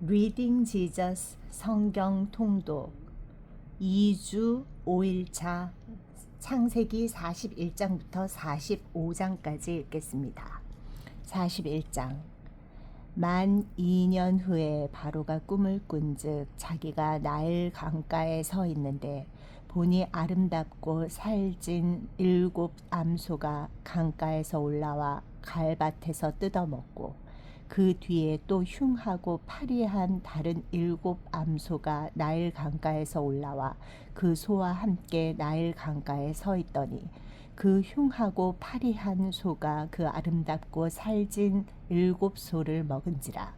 Reading Jesus 성경 통독 2주 5일차 창세기 41장부터 45장까지 읽겠습니다. 41장 만 2년 후에 바로가 꿈을 꾼즉 자기가 나일 강가에 서 있는데 보니 아름답고 살찐 7 암소가 강가에서 올라와 갈밭에서 뜯어먹고 그 뒤에 또 흉하고 파리한 다른 7 암소가 나일 강가에서 올라와 그 소와 함께 나일 강가에 서 있더니 그 흉하고 파리한 소가 그 아름답고 살찐 7 소를 먹은지라.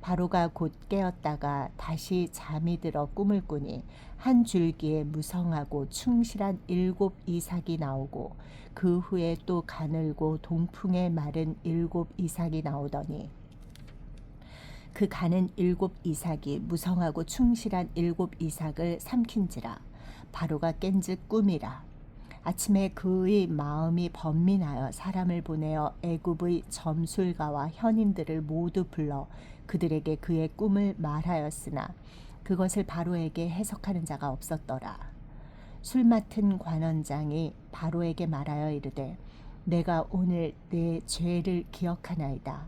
바로가 곧 깨었다가 다시 잠이 들어 꿈을 꾸니 한 줄기에 무성하고 충실한 7 이삭이 나오고 그 후에 또 가늘고 동풍에 마른 7 이삭이 나오더니 그 가는 7 이삭이 무성하고 충실한 7 이삭을 삼킨지라. 바로가 깬즉 꿈이라. 아침에 그의 마음이 번민하여 사람을 보내어 애굽의 점술가와 현인들을 모두 불러 그들에게 그의 꿈을 말하였으나 그것을 바로에게 해석하는 자가 없었더라. 술 맡은 관원장이 바로에게 말하여 이르되 내가 오늘 내 죄를 기억하나이다.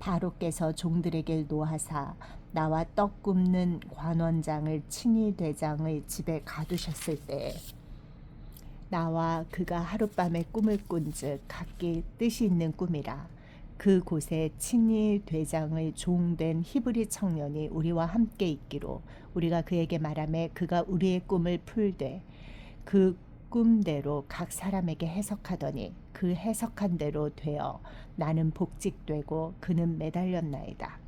바로께서 종들에게 노하사 나와 떡 굽는 관원장을 친위 대장의 집에 가두셨을 때에 나와 그가 하룻밤에 꿈을 꾼즉 각기 뜻이 있는 꿈이라. 그 곳에 친위 대장의 종된 히브리 청년이 우리와 함께 있기로 우리가 그에게 말하매 그가 우리의 꿈을 풀되 그 꿈대로 각 사람에게 해석하더니 그 해석한 대로 되어 나는 복직되고 그는 매달렸나이다.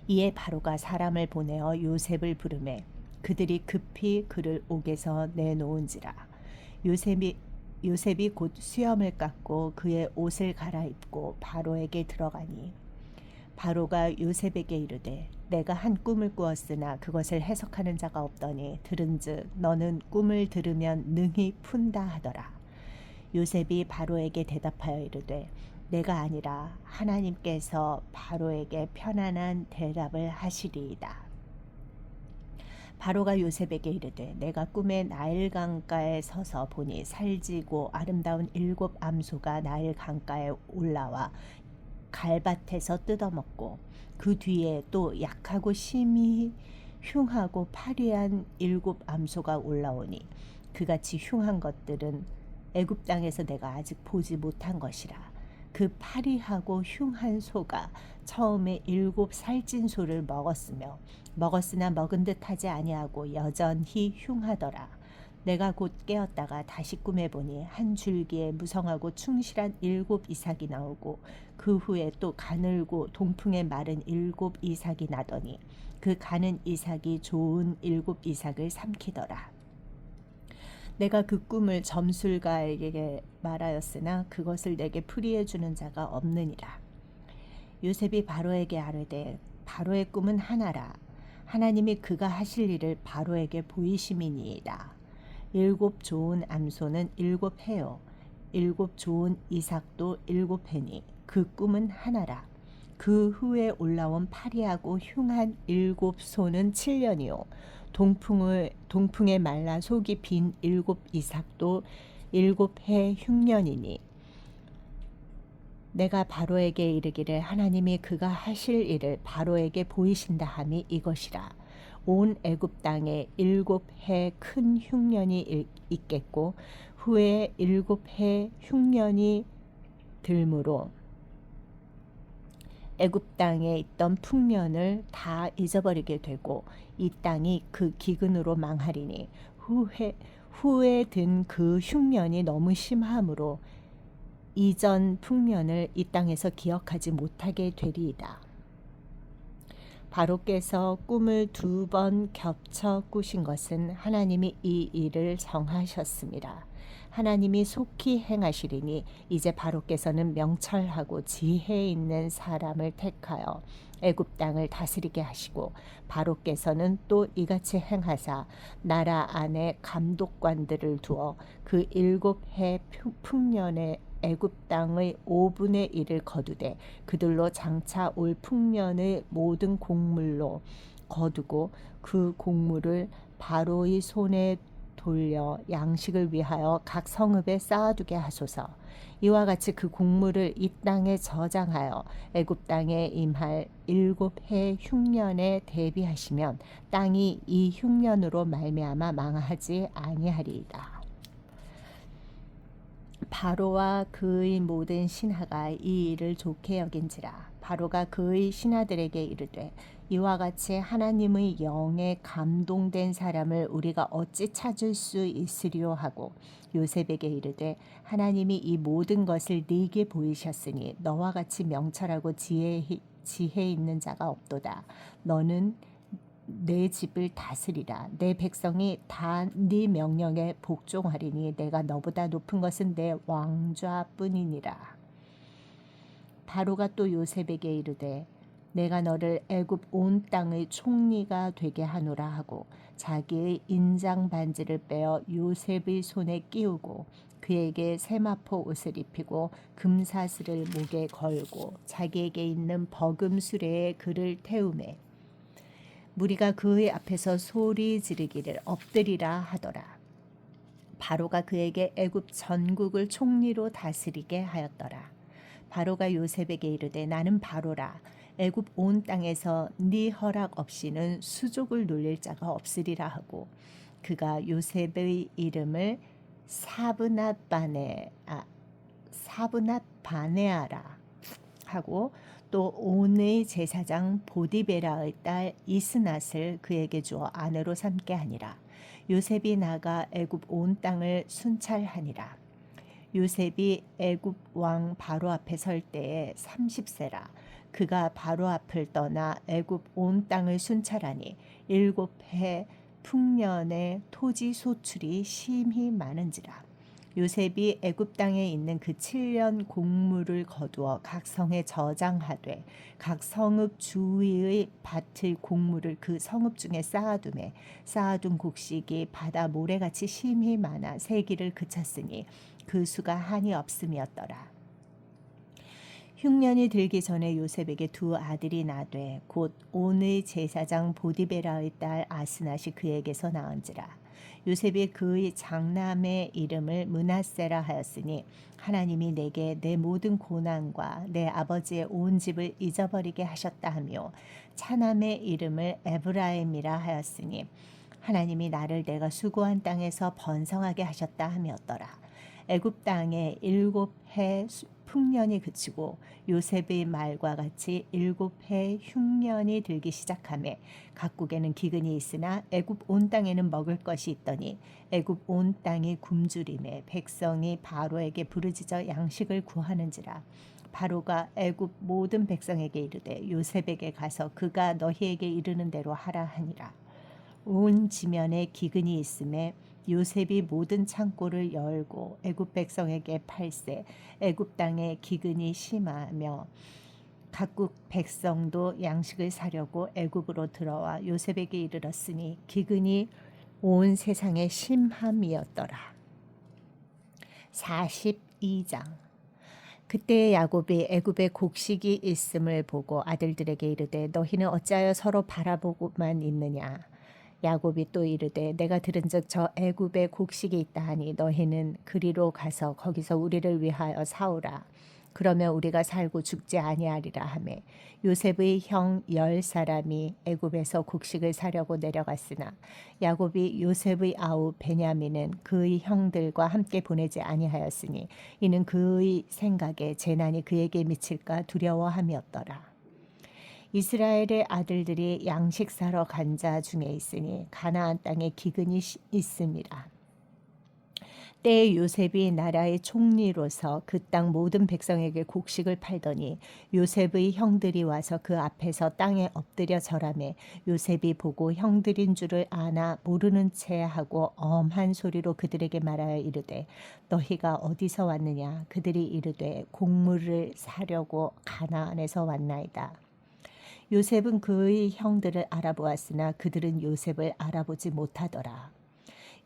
이에 바로가 사람을 보내어 요셉을 부르매 그들이 급히 그를 옥에서 내놓은지라. 요셉이 곧 수염을 깎고 그의 옷을 갈아입고 바로에게 들어가니 바로가 요셉에게 이르되 내가 한 꿈을 꾸었으나 그것을 해석하는 자가 없더니 들은즉 너는 꿈을 들으면 능히 푼다 하더라. 요셉이 바로에게 대답하여 이르되 내가 아니라 하나님께서 바로에게 편안한 대답을 하시리이다. 바로가 요셉에게 이르되 내가 꿈에 나일 강가에 서서 보니 살지고 아름다운 7 암소가 나일 강가에 올라와 갈밭에서 뜯어먹고 그 뒤에 또 약하고 심히 흉하고 파리한 7 암소가 올라오니 그같이 흉한 것들은 애굽 땅에서 내가 아직 보지 못한 것이라. 그 파리하고 흉한 소가 처음에 7 살찐 소를 먹었으나 먹은 듯 하지 아니하고 여전히 흉하더라. 내가 곧 깨었다가 다시 꿈에 보니 한 줄기에 무성하고 충실한 7 이삭이 나오고 그 후에 또 가늘고 동풍에 마른 7 이삭이 나더니 그 가는 이삭이 좋은 7 이삭을 삼키더라. 내가 그 꿈을 점술가에게 말하였으나 그것을 내게 풀이해 주는 자가 없느니라. 요셉이 바로에게 아뢰되 바로의 꿈은 하나라. 하나님이 그가 하실 일을 바로에게 보이심이니이다. 7 좋은 암소는 7 해요. 7 좋은 이삭도 7 해니 그 꿈은 하나라. 그 후에 올라온 파리하고 흉한 7 소는 7년이요. 동풍에 말라 속이 빈 7 이삭도 7 해 흉년이니 내가 바로에게 이르기를 하나님이 그가 하실 일을 바로에게 보이신다 함이 이것이라. 온 애굽 땅에 7 해 큰 흉년이 있겠고 후에 7 해 흉년이 들므로 애굽 땅에 있던 풍년을 다 잊어버리게 되고 이 땅이 그 기근으로 망하리니 후에 든 그 흉년이 너무 심함으로 이전 풍년을 이 땅에서 기억하지 못하게 되리이다. 바로께서 꿈을 2번 겹쳐 꾸신 것은 하나님이 이 일을 정하셨습니다. 하나님이 속히 행하시리니 이제 바로께서는 명철하고 지혜 있는 사람을 택하여 애굽 땅을 다스리게 하시고 바로께서는 또 이같이 행하사 나라 안에 감독관들을 두어 그 7 해 풍년에 애굽 땅의 5분의 1을 거두되 그들로 장차 올 풍년의 모든 곡물로 거두고 그 곡물을 바로의 손에 돌려 양식을 위하여 각 성읍에 쌓아두게 하소서. 이와 같이 그 곡물을 이 땅에 저장하여 애굽 땅에 임할 7해 흉년에 대비하시면 땅이 이 흉년으로 말미암아 망하지 아니하리이다. 바로와 그의 모든 신하가 이 일을 좋게 여긴지라. 바로가 그의 신하들에게 이르되 이와 같이 하나님의 영에 감동된 사람을 우리가 어찌 찾을 수 있으리요 하고 요셉에게 이르되 하나님이 이 모든 것을 네게 보이셨으니 너와 같이 명철하고 지혜 있는 자가 없도다. 너는 내 집을 다스리라. 내 백성이 다 네 명령에 복종하리니 내가 너보다 높은 것은 내 왕좌뿐이니라. 바로가 또 요셉에게 이르되 내가 너를 애굽 온 땅의 총리가 되게 하노라 하고 자기의 인장 반지를 빼어 요셉의 손에 끼우고 그에게 세마포 옷을 입히고 금사슬을 목에 걸고 자기에게 있는 버금 수레에 그를 태우매 무리가 그의 앞에서 소리 지르기를 엎드리라 하더라. 바로가 그에게 애굽 전국을 총리로 다스리게 하였더라. 바로가 요셉에게 이르되 나는 바로라. 애굽 온 땅에서 네 허락 없이는 수족을 놀릴 자가 없으리라 하고 그가 요셉의 이름을 사브낫바네아라 하고 또 온의 제사장 보디베라의 딸 이스낫을 그에게 주어 아내로 삼게 하니라. 요셉이 나가 애굽 온 땅을 순찰하니라. 요셉이 애굽 왕 바로 앞에 설 때에 30세라. 그가 바로 앞을 떠나 애굽 온 땅을 순찰하니 7해 풍년의 토지 소출이 심히 많은지라. 요셉이 애굽 땅에 있는 그 7년 곡물을 거두어 각 성에 저장하되 각 성읍 주위의 밭의 곡물을 그 성읍 중에 쌓아두매 쌓아둔 곡식이 바다 모래같이 심히 많아 세기를 그쳤으니 그 수가 한이 없음이었더라. 흉년이 들기 전에 요셉에게 두 아들이 나되 곧 온의 제사장 보디베라의 딸 아스낫이 그에게서 나은지라. 요셉이 그의 장남의 이름을 므낫세라 하였으니 하나님이 내게 내 모든 고난과 내 아버지의 온 집을 잊어버리게 하셨다 하며 차남의 이름을 에브라임이라 하였으니 하나님이 나를 내가 수고한 땅에서 번성하게 하셨다 함이었더라. 애굽 땅에 7해 풍년이 그치고 요셉의 말과 같이 7해 흉년이 들기 시작하매 각국에는 기근이 있으나 애굽 온 땅에는 먹을 것이 있더니 애굽 온 땅이 굶주림에 백성이 바로에게 부르짖어 양식을 구하는지라. 바로가 애굽 모든 백성에게 이르되 요셉에게 가서 그가 너희에게 이르는 대로 하라 하니라. 온 지면에 기근이 있음에 요셉이 모든 창고를 열고 애굽 백성에게 팔세 애굽 땅에 기근이 심하며 각국 백성도 양식을 사려고 애굽으로 들어와 요셉에게 이르렀으니 기근이 온 세상에 심함이었더라. 42장. 그때 야곱이 애굽에 곡식이 있음을 보고 아들들에게 이르되 너희는 어찌하여 서로 바라보고만 있느냐. 야곱이 또 이르되 내가 들은즉 저 애굽에 곡식이 있다 하니 너희는 그리로 가서 거기서 우리를 위하여 사오라. 그러면 우리가 살고 죽지 아니하리라 하매 요셉의 형 10사람이 애굽에서 곡식을 사려고 내려갔으나 야곱이 요셉의 아우 베냐민은 그의 형들과 함께 보내지 아니하였으니 이는 그의 생각에 재난이 그에게 미칠까 두려워함이었더라. 이스라엘의 아들들이 양식 사러 간 자 중에 있으니 가나안 땅에 기근이 있습니다. 때에 요셉이 나라의 총리로서 그 땅 모든 백성에게 곡식을 팔더니 요셉의 형들이 와서 그 앞에서 땅에 엎드려 절하매 요셉이 보고 형들인 줄을 아나 모르는 채 하고 엄한 소리로 그들에게 말하여 이르되 너희가 어디서 왔느냐. 그들이 이르되 곡물을 사려고 가나안에서 왔나이다. 요셉은 그의 형들을 알아보았으나 그들은 요셉을 알아보지 못하더라.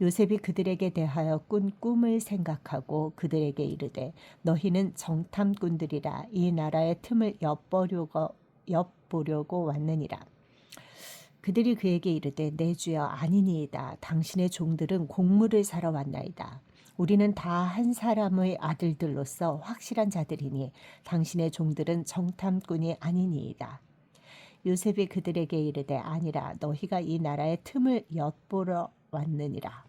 요셉이 그들에게 대하여 꾼 꿈을 생각하고 그들에게 이르되 너희는 정탐꾼들이라 이 나라의 틈을 엿보려고 왔느니라. 그들이 그에게 이르되 내 주여 아니니이다. 당신의 종들은 곡물을 사러 왔나이다. 우리는 다 한 사람의 아들들로서 확실한 자들이니 당신의 종들은 정탐꾼이 아니니이다. 요셉이 그들에게 이르되 아니라 너희가 이 나라의 틈을 엿보러 왔느니라.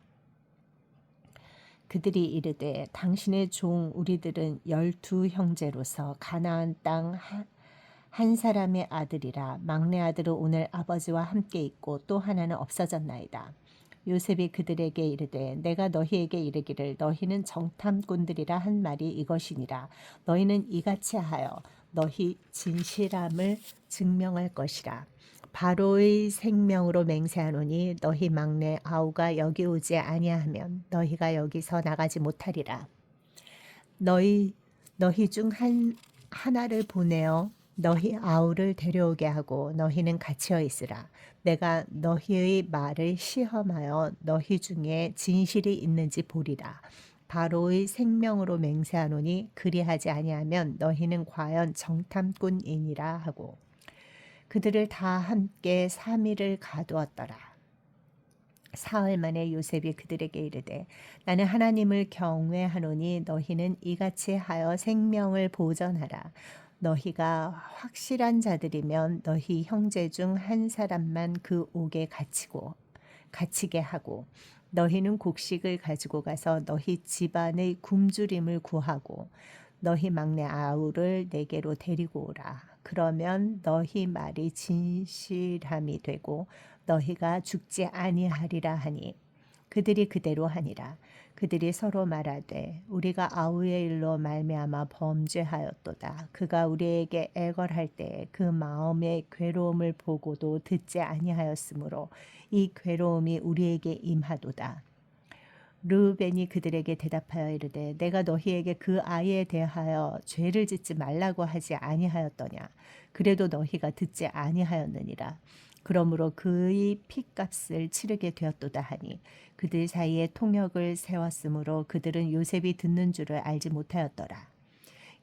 그들이 이르되 당신의 종 우리들은 12 형제로서 가나안 땅 한 사람의 아들이라. 막내 아들은 오늘 아버지와 함께 있고 또 하나는 없어졌나이다. 요셉이 그들에게 이르되 내가 너희에게 이르기를 너희는 정탐꾼들이라 한 말이 이것이니라. 너희는 이같이 하여 너희 진실함을 증명할 것이라. 바로의 생명으로 맹세하노니 너희 막내 아우가 여기 오지 아니하면 너희가 여기서 나가지 못하리라. 너희 중 하나를 보내어 너희 아우를 데려오게 하고 너희는 갇혀 있으라. 내가 너희의 말을 시험하여 너희 중에 진실이 있는지 보리라. 바로의 생명으로 맹세하노니 그리하지 아니하면 너희는 과연 정탐꾼이니라 하고 그들을 다 함께 3일을 가두었더라. 사흘 만에 요셉이 그들에게 이르되 나는 하나님을 경외하노니 너희는 이같이 하여 생명을 보전하라. 너희가 확실한 자들이면 너희 형제 중 한 사람만 그 옥에 갇히게 하고 너희는 곡식을 가지고 가서 너희 집안의 굶주림을 구하고 너희 막내 아우를 내게로 데리고 오라. 그러면 너희 말이 진실함이 되고 너희가 죽지 아니하리라 하니 그들이 그대로 하니라. 그들이 서로 말하되 우리가 아우의 일로 말미암아 범죄하였도다. 그가 우리에게 애걸할 때 그 마음의 괴로움을 보고도 듣지 아니하였으므로 이 괴로움이 우리에게 임하도다. 르우벤이 그들에게 대답하여 이르되 내가 너희에게 그 아이에 대하여 죄를 짓지 말라고 하지 아니하였더냐. 그래도 너희가 듣지 아니하였느니라. 그러므로 그의 핏값을 치르게 되었도다 하니 그들 사이에 통역을 세웠으므로 그들은 요셉이 듣는 줄을 알지 못하였더라.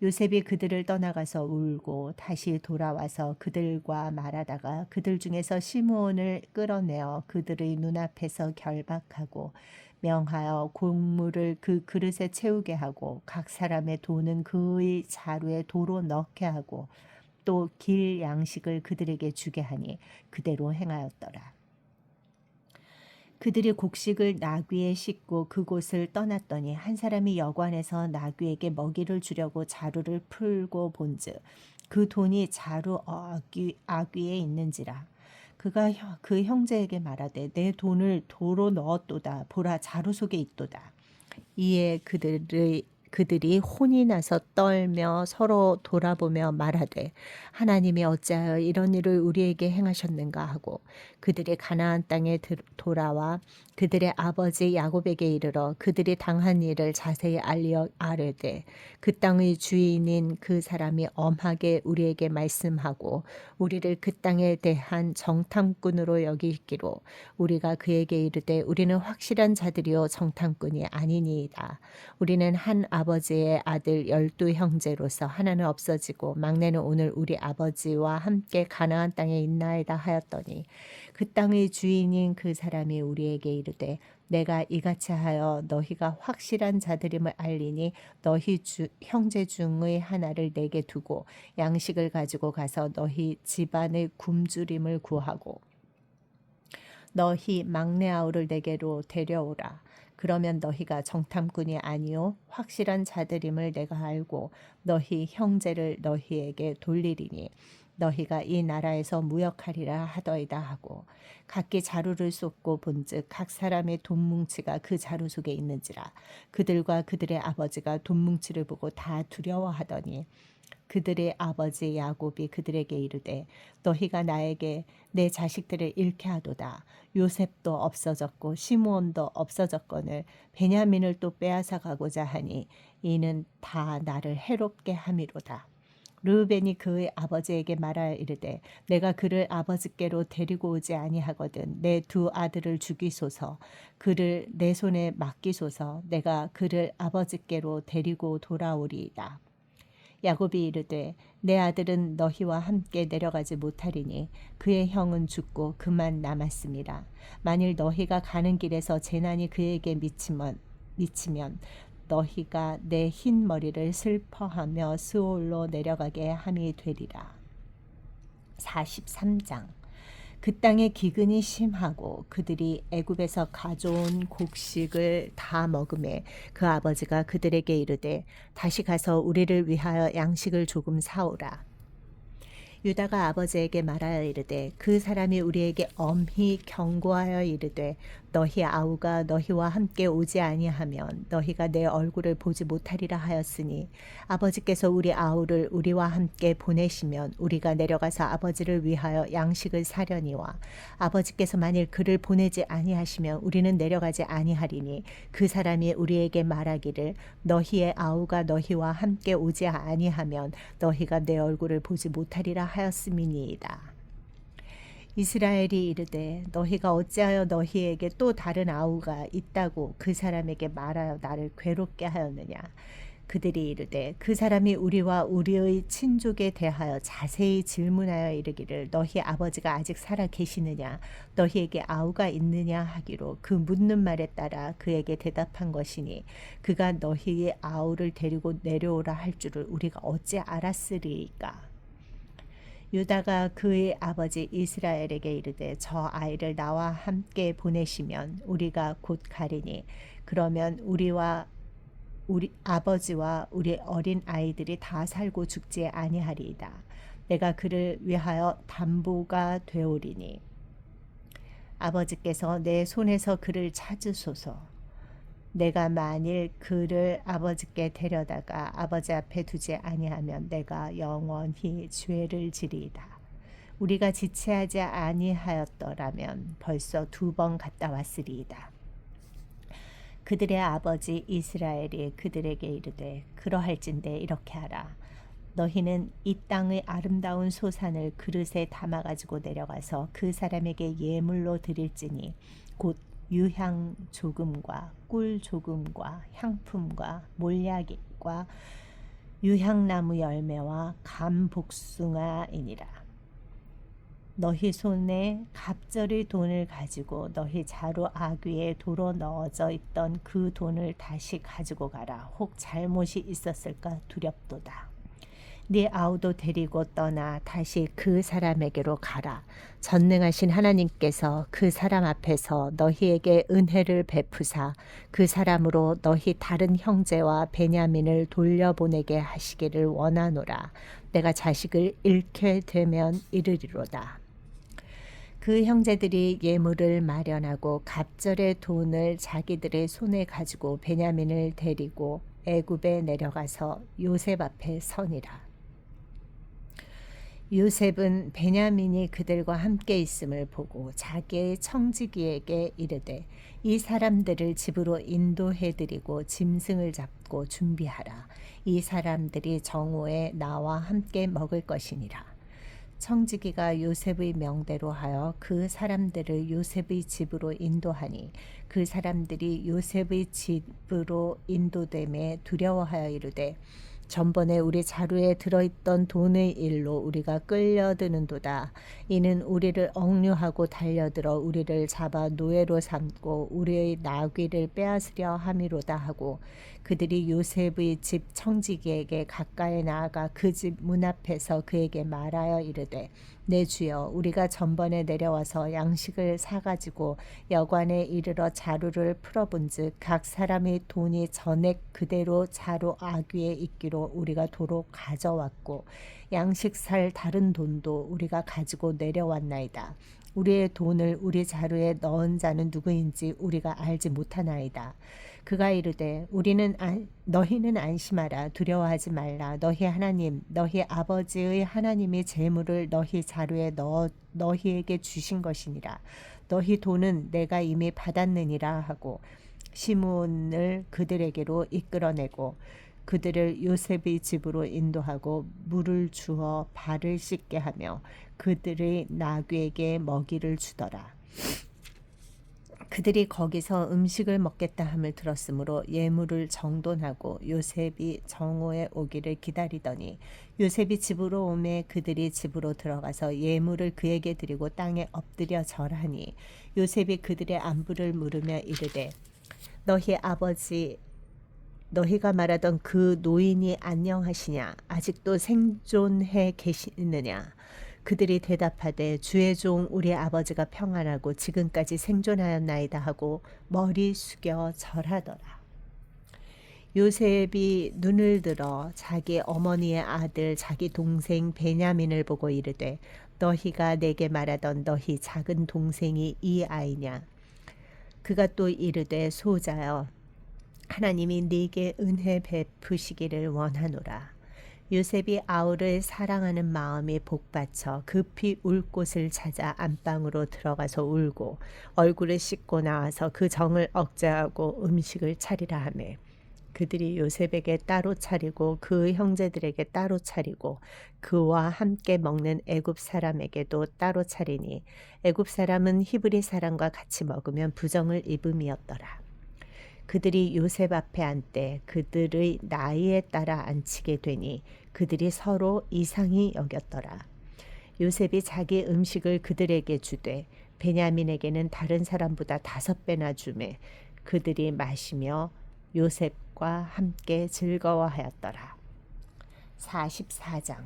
요셉이 그들을 떠나가서 울고 다시 돌아와서 그들과 말하다가 그들 중에서 시므온을 끌어내어 그들의 눈앞에서 결박하고 명하여 곡물을 그 그릇에 채우게 하고 각 사람의 돈은 그의 자루에 도로 넣게 하고 또 길 양식을 그들에게 주게 하니 그대로 행하였더라. 그들이 곡식을 나귀에 싣고 그곳을 떠났더니 한 사람이 여관에서 나귀에게 먹이를 주려고 자루를 풀고 본즉 그 돈이 자루 아귀에 있는지라. 그가 그 형제에게 말하되 내 돈을 도로 넣었도다. 보라 자루 속에 있도다. 이에 그들이 혼이 나서 떨며 서로 돌아보며 말하되 하나님이 어찌하여 이런 일을 우리에게 행하셨는가 하고 그들이 가나안 땅에 돌아와 그들의 아버지 야곱에게 이르러 그들이 당한 일을 자세히 아뢰되 그 땅의 주인인 그 사람이 엄하게 우리에게 말씀하고 우리를 그 땅에 대한 정탐꾼으로 여기기로 우리가 그에게 이르되 우리는 확실한 자들이요 정탐꾼이 아니니이다. 우리는 한 아버지의 아들 12 형제로서 하나는 없어지고 막내는 오늘 우리 아버지와 함께 가나안 땅에 있나이다 하였더니 그 땅의 주인인 그 사람이 우리에게 이르되 내가 이같이 하여 너희가 확실한 자들임을 알리니 너희 형제 중의 하나를 내게 두고 양식을 가지고 가서 너희 집안의 굶주림을 구하고 너희 막내 아우를 내게로 데려오라. 그러면 너희가 정탐꾼이 아니요 확실한 자들임을 내가 알고 너희 형제를 너희에게 돌리리니 너희가 이 나라에서 무역하리라 하더이다 하고 각기 자루를 쏟고 본즉 각 사람의 돈뭉치가 그 자루 속에 있는지라. 그들과 그들의 아버지가 돈뭉치를 보고 다 두려워하더니 그들의 아버지 야곱이 그들에게 이르되 너희가 나에게 내 자식들을 잃게 하도다. 요셉도 없어졌고 시므온도 없어졌거늘 베냐민을 또 빼앗아 가고자 하니 이는 다 나를 해롭게 함이로다. 르우벤이 그의 아버지에게 말하여 이르되 내가 그를 아버지께로 데리고 오지 아니하거든 내 두 아들을 죽이소서 그를 내 손에 맡기소서 내가 그를 아버지께로 데리고 돌아오리이다. 야곱이 이르되 내 아들은 너희와 함께 내려가지 못하리니 그의 형은 죽고 그만 남았습니다. 만일 너희가 가는 길에서 재난이 그에게 미치면 너희가 내 흰 머리를 슬퍼하며 스올로 내려가게 함이 되리라. 43장. 그 땅에 기근이 심하고 그들이 애굽에서 가져온 곡식을 다 먹음에 그 아버지가 그들에게 이르되 다시 가서 우리를 위하여 양식을 조금 사오라. 유다가 아버지에게 말하여 이르되 그 사람이 우리에게 엄히 경고하여 이르되 너희 아우가 너희와 함께 오지 아니하면 너희가 내 얼굴을 보지 못하리라 하였으니 아버지께서 우리 아우를 우리와 함께 보내시면 우리가 내려가서 아버지를 위하여 양식을 사려니와 아버지께서 만일 그를 보내지 아니하시면 우리는 내려가지 아니하리니 그 사람이 우리에게 말하기를 너희의 아우가 너희와 함께 오지 아니하면 너희가 내 얼굴을 보지 못하리라 하였음이니이다. 이스라엘이 이르되 너희가 어찌하여 너희에게 또 다른 아우가 있다고 그 사람에게 말하여 나를 괴롭게 하였느냐. 그들이 이르되 그 사람이 우리와 우리의 친족에 대하여 자세히 질문하여 이르기를 너희 아버지가 아직 살아 계시느냐 너희에게 아우가 있느냐 하기로 그 묻는 말에 따라 그에게 대답한 것이니 그가 너희의 아우를 데리고 내려오라 할 줄을 우리가 어찌 알았으리이까. 유다가 그의 아버지 이스라엘에게 이르되 저 아이를 나와 함께 보내시면 우리가 곧 가리니 그러면 우리 아버지와 우리 어린 아이들이 다 살고 죽지 아니하리이다. 내가 그를 위하여 담보가 되오리니 아버지께서 내 손에서 그를 찾으소서. 내가 만일 그를 아버지께 데려다가 아버지 앞에 두지 아니하면 내가 영원히 죄를 지리이다. 우리가 지체하지 아니하였더라면 벌써 2번 갔다 왔으리이다. 그들의 아버지 이스라엘이 그들에게 이르되 그러할진대 이렇게 하라. 너희는 이 땅의 아름다운 소산을 그릇에 담아 가지고 내려가서 그 사람에게 예물로 드릴지니 곧 유향 조금과 꿀 조금과 향품과 몰약과 유향나무 열매와 감 복숭아이니라. 너희 손에 갑절의 돈을 가지고 너희 자루 아귀에 도로 넣어져 있던 그 돈을 다시 가지고 가라. 혹 잘못이 있었을까 두렵도다. 네 아우도 데리고 떠나 다시 그 사람에게로 가라. 전능하신 하나님께서 그 사람 앞에서 너희에게 은혜를 베푸사 그 사람으로 너희 다른 형제와 베냐민을 돌려보내게 하시기를 원하노라. 내가 자식을 잃게 되면 이르리로다. 그 형제들이 예물을 마련하고 갑절의 돈을 자기들의 손에 가지고 베냐민을 데리고 애굽에 내려가서 요셉 앞에 서니라. 요셉은 베냐민이 그들과 함께 있음을 보고 자기의 청지기에게 이르되 이 사람들을 집으로 인도해드리고 짐승을 잡고 준비하라. 이 사람들이 정오에 나와 함께 먹을 것이니라. 청지기가 요셉의 명대로 하여 그 사람들을 요셉의 집으로 인도하니 그 사람들이 요셉의 집으로 인도됨에 두려워하여 이르되 전번에 우리 자루에 들어있던 돈의 일로 우리가 끌려드는도다. 이는 우리를 억류하고 달려들어 우리를 잡아 노예로 삼고 우리의 나귀를 빼앗으려 함이로다 하고 그들이 요셉의 집 청지기에게 가까이 나아가 그 집 문 앞에서 그에게 말하여 이르되 내 주여 우리가 전번에 내려와서 양식을 사가지고 여관에 이르러 자루를 풀어본즉 각 사람의 돈이 전액 그대로 자루 아귀에 있기로 우리가 도로 가져왔고 양식 살 다른 돈도 우리가 가지고 내려왔나이다. 우리의 돈을 우리 자루에 넣은 자는 누구인지 우리가 알지 못하나이다. 그가 이르되 너희는 안심하라. 두려워하지 말라. 너희 하나님 너희 아버지의 하나님이 재물을 너희 자루에 넣어 너희에게 주신 것이니라. 너희 돈은 내가 이미 받았느니라 하고 시므온을 그들에게로 이끌어내고 그들을 요셉의 집으로 인도하고 물을 주어 발을 씻게 하며 그들의 나귀에게 먹이를 주더라. 그들이 거기서 음식을 먹겠다 함을 들었으므로 예물을 정돈하고 요셉이 정오에 오기를 기다리더니 요셉이 집으로 오매 그들이 집으로 들어가서 예물을 그에게 드리고 땅에 엎드려 절하니 요셉이 그들의 안부를 물으며 이르되 너희 아버지 너희가 말하던 그 노인이 안녕하시냐 아직도 생존해 계시느냐 그들이 대답하되 주의 종 우리 아버지가 평안하고 지금까지 생존하였나이다 하고 머리 숙여 절하더라. 요셉이 눈을 들어 자기 어머니의 아들 자기 동생 베냐민을 보고 이르되 너희가 내게 말하던 너희 작은 동생이 이 아이냐. 그가 또 이르되 소자여 하나님이 네게 은혜 베푸시기를 원하노라. 요셉이 아우를 사랑하는 마음이 복받쳐 급히 울 곳을 찾아 안방으로 들어가서 울고 얼굴을 씻고 나와서 그 정을 억제하고 음식을 차리라 하매 그들이 요셉에게 따로 차리고 그 형제들에게 따로 차리고 그와 함께 먹는 애굽 사람에게도 따로 차리니 애굽 사람은 히브리 사람과 같이 먹으면 부정을 입음이었더라. 그들이 요셉 앞에 앉되 그들의 나이에 따라 앉히게 되니 그들이 서로 이상히 여겼더라. 요셉이 자기 음식을 그들에게 주되 베냐민에게는 다른 사람보다 5배나 주매 그들이 마시며 요셉과 함께 즐거워하였더라. 44장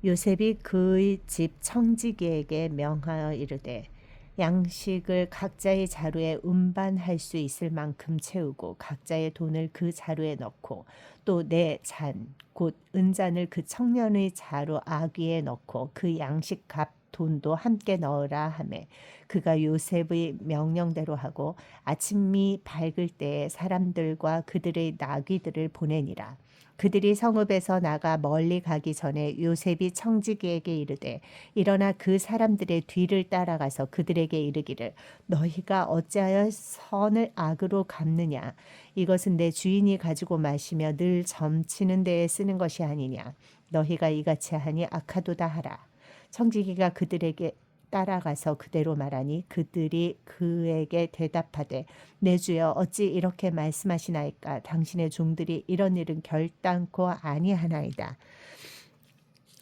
요셉이 그의 집 청지기에게 명하여 이르되 양식을 각자의 자루에 운반할 수 있을 만큼 채우고 각자의 돈을 그 자루에 넣고 또 내 잔 곧 은잔을 그 청년의 자루 아귀에 넣고 그 양식 값 돈도 함께 넣으라 하매 그가 요셉의 명령대로 하고 아침이 밝을 때에 사람들과 그들의 나귀들을 보내니라. 그들이 성읍에서 나가 멀리 가기 전에 요셉이 청지기에게 이르되 일어나 그 사람들의 뒤를 따라가서 그들에게 이르기를 너희가 어찌하여 선을 악으로 갚느냐 이것은 내 주인이 가지고 마시며 늘 점치는 데에 쓰는 것이 아니냐 너희가 이같이 하니 악하도다 하라. 청지기가 그들에게 따라가서 그대로 말하니 그들이 그에게 대답하되 내 주여 어찌 이렇게 말씀하시나이까 당신의 종들이 이런 일은 결단코 아니하나이다.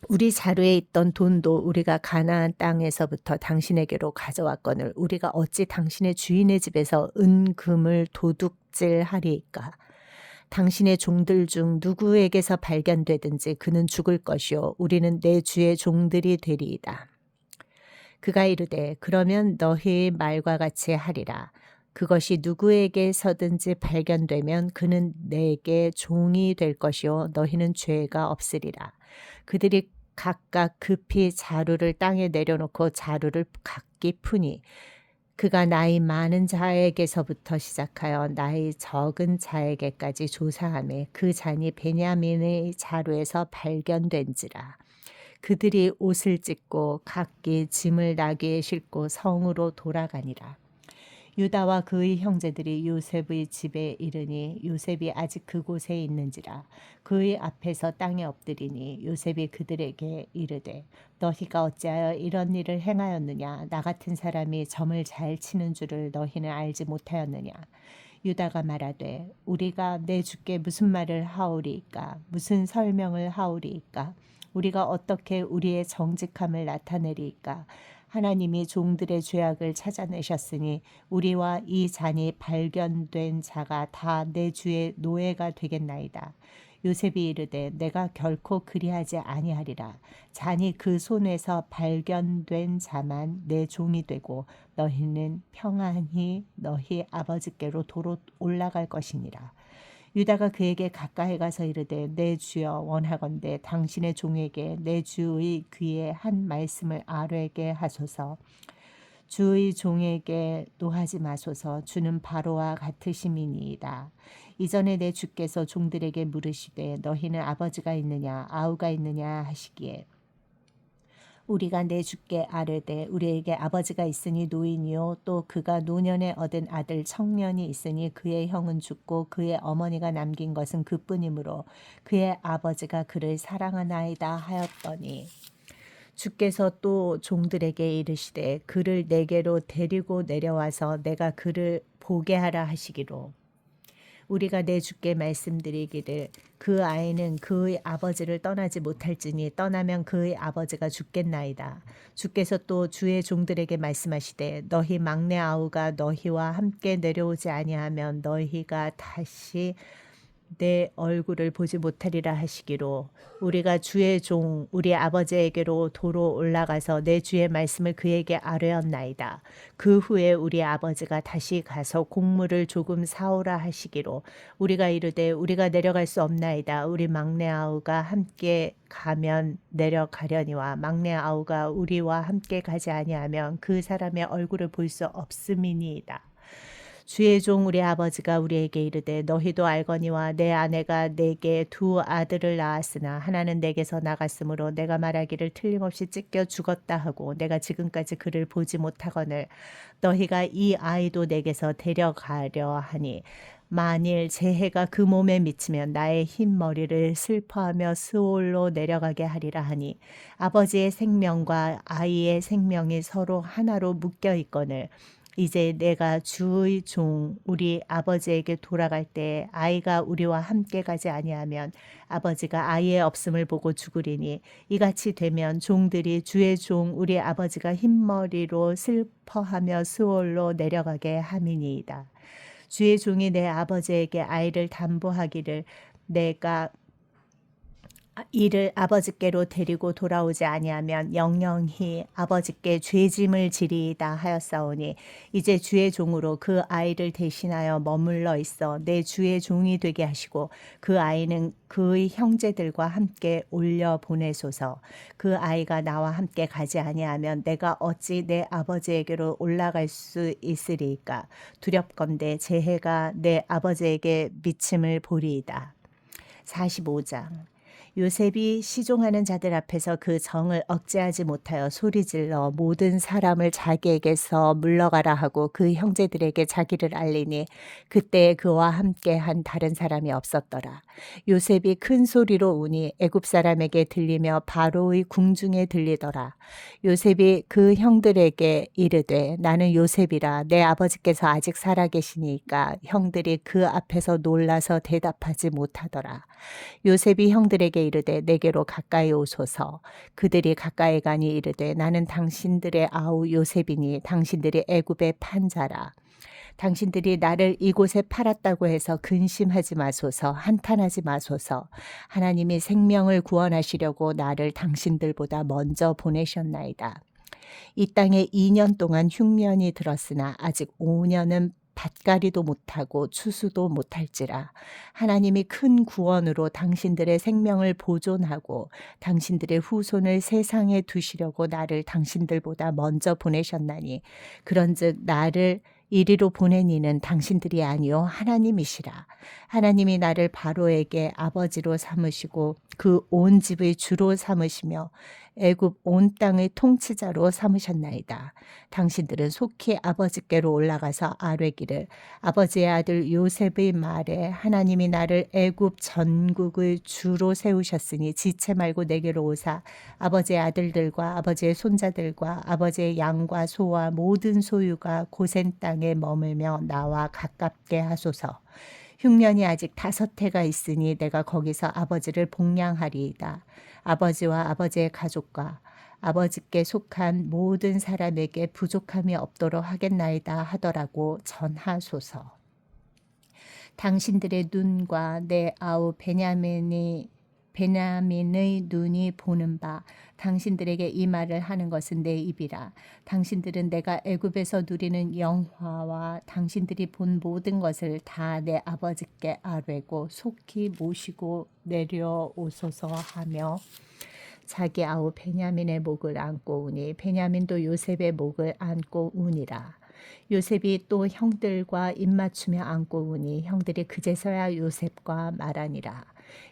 우리 자루에 있던 돈도 우리가 가나안 땅에서부터 당신에게로 가져왔거늘 우리가 어찌 당신의 주인의 집에서 은금을 도둑질하리이까. 당신의 종들 중 누구에게서 발견되든지 그는 죽을 것이요 우리는 내 주의 종들이 되리이다. 그가 이르되 그러면 너희의 말과 같이 하리라. 그것이 누구에게서든지 발견되면 그는 내게 종이 될 것이요 너희는 죄가 없으리라. 그들이 각각 급히 자루를 땅에 내려놓고 자루를 각기 푸니 그가 나이 많은 자에게서부터 시작하여 나이 적은 자에게까지 조사하매 그 잔이 베냐민의 자루에서 발견된지라. 그들이 옷을 찢고 각기 짐을 나귀에 싣고 성으로 돌아가니라. 유다와 그의 형제들이 요셉의 집에 이르니 요셉이 아직 그곳에 있는지라. 그의 앞에서 땅에 엎드리니 요셉이 그들에게 이르되 너희가 어찌하여 이런 일을 행하였느냐. 나 같은 사람이 점을 잘 치는 줄을 너희는 알지 못하였느냐. 유다가 말하되 우리가 내 주께 무슨 말을 하오리이까. 무슨 설명을 하오리이까. 우리가 어떻게 우리의 정직함을 나타내리이까. 하나님이 종들의 죄악을 찾아내셨으니 우리와 이 잔이 발견된 자가 다 내 주의 노예가 되겠나이다. 요셉이 이르되 내가 결코 그리하지 아니하리라. 잔이 그 손에서 발견된 자만 내 종이 되고 너희는 평안히 너희 아버지께로 도로 올라갈 것이니라. 유다가 그에게 가까이 가서 이르되 내 주여 원하건대 당신의 종에게 내 주의 귀에 한 말씀을 아뢰게 하소서. 주의 종에게 노하지 마소서. 주는 바로와 같으심이니이다. 이전에 내 주께서 종들에게 물으시되 너희는 아버지가 있느냐 아우가 있느냐 하시기에 우리가 내 주께 아뢰되 우리에게 아버지가 있으니 노인이요 또 그가 노년에 얻은 아들 청년이 있으니 그의 형은 죽고 그의 어머니가 남긴 것은 그뿐이므로 그의 아버지가 그를 사랑하나이다 하였더니 주께서 또 종들에게 이르시되 그를 내게로 데리고 내려와서 내가 그를 보게 하라 하시기로 우리가 내 주께 말씀드리기를 그 아이는 그의 아버지를 떠나지 못할지니 떠나면 그의 아버지가 죽겠나이다. 주께서 또 주의 종들에게 말씀하시되 너희 막내 아우가 너희와 함께 내려오지 아니하면 너희가 다시 내 얼굴을 보지 못하리라 하시기로 우리가 주의 종 우리 아버지에게로 도로 올라가서 내 주의 말씀을 그에게 아뢰었나이다. 그 후에 우리 아버지가 다시 가서 곡물을 조금 사오라 하시기로 우리가 이르되 우리가 내려갈 수 없나이다. 우리 막내 아우가 함께 가면 내려가려니와 막내 아우가 우리와 함께 가지 아니하면 그 사람의 얼굴을 볼 수 없음이니이다. 주의 종 우리 아버지가 우리에게 이르되 너희도 알거니와 내 아내가 내게 두 아들을 낳았으나 하나는 내게서 나갔으므로 내가 말하기를 틀림없이 찢겨 죽었다 하고 내가 지금까지 그를 보지 못하거늘 너희가 이 아이도 내게서 데려가려 하니 만일 재해가 그 몸에 미치면 나의 흰 머리를 슬퍼하며 스올로 내려가게 하리라 하니 아버지의 생명과 아이의 생명이 서로 하나로 묶여 있거늘 이제 내가 주의 종 우리 아버지에게 돌아갈 때 아이가 우리와 함께 가지 아니하면 아버지가 아이의 없음을 보고 죽으리니 이같이 되면 종들이 주의 종 우리 아버지가 흰머리로 슬퍼하며 스올로 내려가게 함이니이다. 주의 종이 내 아버지에게 아이를 담보하기를 내가 이를 아버지께로 데리고 돌아오지 아니하면 영영히 아버지께 죄짐을 지리이다 하였사오니 이제 주의 종으로 그 아이를 대신하여 머물러 있어 내 주의 종이 되게 하시고 그 아이는 그의 형제들과 함께 올려 보내소서. 그 아이가 나와 함께 가지 아니하면 내가 어찌 내 아버지에게로 올라갈 수 있으리이까. 두렵건대 재해가 내 아버지에게 미침을 보리이다. 45장 요셉이 시종하는 자들 앞에서 그 정을 억제하지 못하여 소리질러 모든 사람을 자기에게서 물러가라 하고 그 형제들에게 자기를 알리니 그때 그와 함께 한 다른 사람이 없었더라. 요셉이 큰 소리로 우니 애굽 사람에게 들리며 바로의 궁중에 들리더라. 요셉이 그 형들에게 이르되 나는 요셉이라 내 아버지께서 아직 살아계시니까 형들이 그 앞에서 놀라서 대답하지 못하더라. 요셉이 형들에게 이르되 내게로 가까이 오소서. 그들이 가까이 가니 이르되 나는 당신들의 아우 요셉이니 당신들이 애굽의 판자라. 당신들이 나를 이곳에 팔았다고 해서 근심하지 마소서. 한탄하지 마소서. 하나님이 생명을 구원하시려고 나를 당신들보다 먼저 보내셨나이다. 이 땅에 2년 동안 흉년이 들었으나 아직 5년은 밭갈이도 못하고 추수도 못할지라. 하나님이 큰 구원으로 당신들의 생명을 보존하고 당신들의 후손을 세상에 두시려고 나를 당신들보다 먼저 보내셨나니 그런즉 나를 이리로 보낸 이는 당신들이 아니요 하나님이시라. 하나님이 나를 바로에게 아버지로 삼으시고 그 온 집의 주로 삼으시며 애굽 온 땅의 통치자로 삼으셨나이다. 당신들은 속히 아버지께로 올라가서 아뢰기를 아버지의 아들 요셉의 말에 하나님이 나를 애굽 전국의 주로 세우셨으니 지체 말고 내게로 오사 아버지의 아들들과 아버지의 손자들과 아버지의 양과 소와 모든 소유가 고센 땅에 머물며 나와 가깝게 하소서. 흉년이 아직 5해가 있으니 내가 거기서 아버지를 복량하리이다. 아버지와 아버지의 가족과 아버지께 속한 모든 사람에게 부족함이 없도록 하겠나이다 하더라고 전하소서. 당신들의 눈과 내 아우 베냐민의 눈이 보는 바 당신들에게 이 말을 하는 것은 내 입이라. 당신들은 내가 애굽에서 누리는 영화와 당신들이 본 모든 것을 다 내 아버지께 아뢰고 속히 모시고 내려오소서 하며 자기 아우 베냐민의 목을 안고 우니 베냐민도 요셉의 목을 안고 우니라. 요셉이 또 형들과 입맞추며 안고 우니 형들이 그제서야 요셉과 말하니라.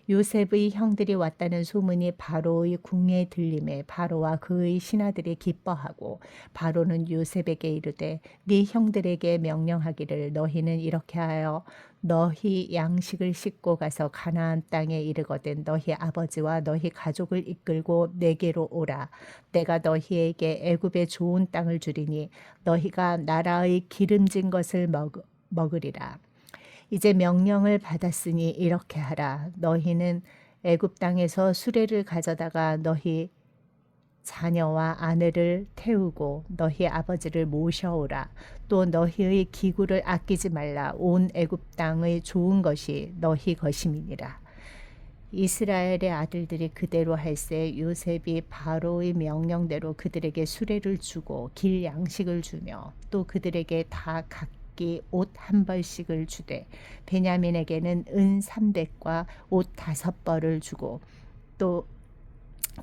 요셉의 형들이 왔다는 소문이 바로의 궁에 들림에 바로와 그의 신하들이 기뻐하고 바로는 요셉에게 이르되 네 형들에게 명령하기를 너희는 이렇게 하여 너희 양식을 싣고 가서 가나안 땅에 이르거든 너희 아버지와 너희 가족을 이끌고 내게로 오라. 내가 너희에게 애굽의 좋은 땅을 주리니 너희가 나라의 기름진 것을 먹으리라. 이제 명령을 받았으니 이렇게 하라. 너희는 애굽 땅에서 수레를 가져다가 너희 자녀와 아내를 태우고 너희 아버지를 모셔오라. 또 너희의 기구를 아끼지 말라. 온 애굽 땅의 좋은 것이 너희 것임이니라. 이스라엘의 아들들이 그대로 할세 요셉이 바로의 명령대로 그들에게 수레를 주고 길 양식을 주며 또 그들에게 다 각기 옷 한 벌씩을 주되 베냐민에게는 은 300과 옷 5벌을 주고 또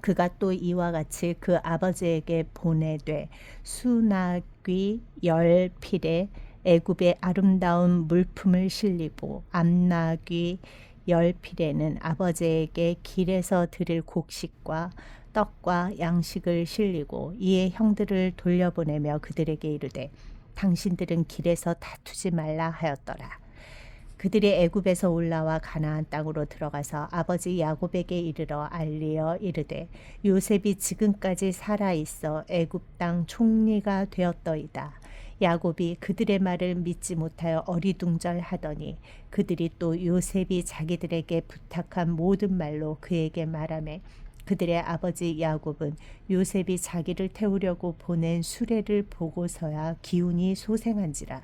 그가 또 이와 같이 그 아버지에게 보내되 수나귀 10필에 애굽의 아름다운 물품을 실리고 암나귀 10필에는 아버지에게 길에서 드릴 곡식과 떡과 양식을 실리고 이에 형들을 돌려보내며 그들에게 이르되 당신들은 길에서 다투지 말라 하였더라. 그들이 애굽에서 올라와 가나안 땅으로 들어가서 아버지 야곱에게 이르러 알리어 이르되 요셉이 지금까지 살아 있어 애굽 땅 총리가 되었더이다. 야곱이 그들의 말을 믿지 못하여 어리둥절하더니 그들이 또 요셉이 자기들에게 부탁한 모든 말로 그에게 말하매 그들의 아버지 야곱은 요셉이 자기를 태우려고 보낸 수레를 보고서야 기운이 소생한지라.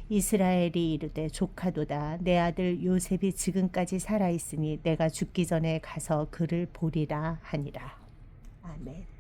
이스라엘이 이르되 조카도다. 내 아들 요셉이 지금까지 살아있으니 내가 죽기 전에 가서 그를 보리라 하니라. 아멘.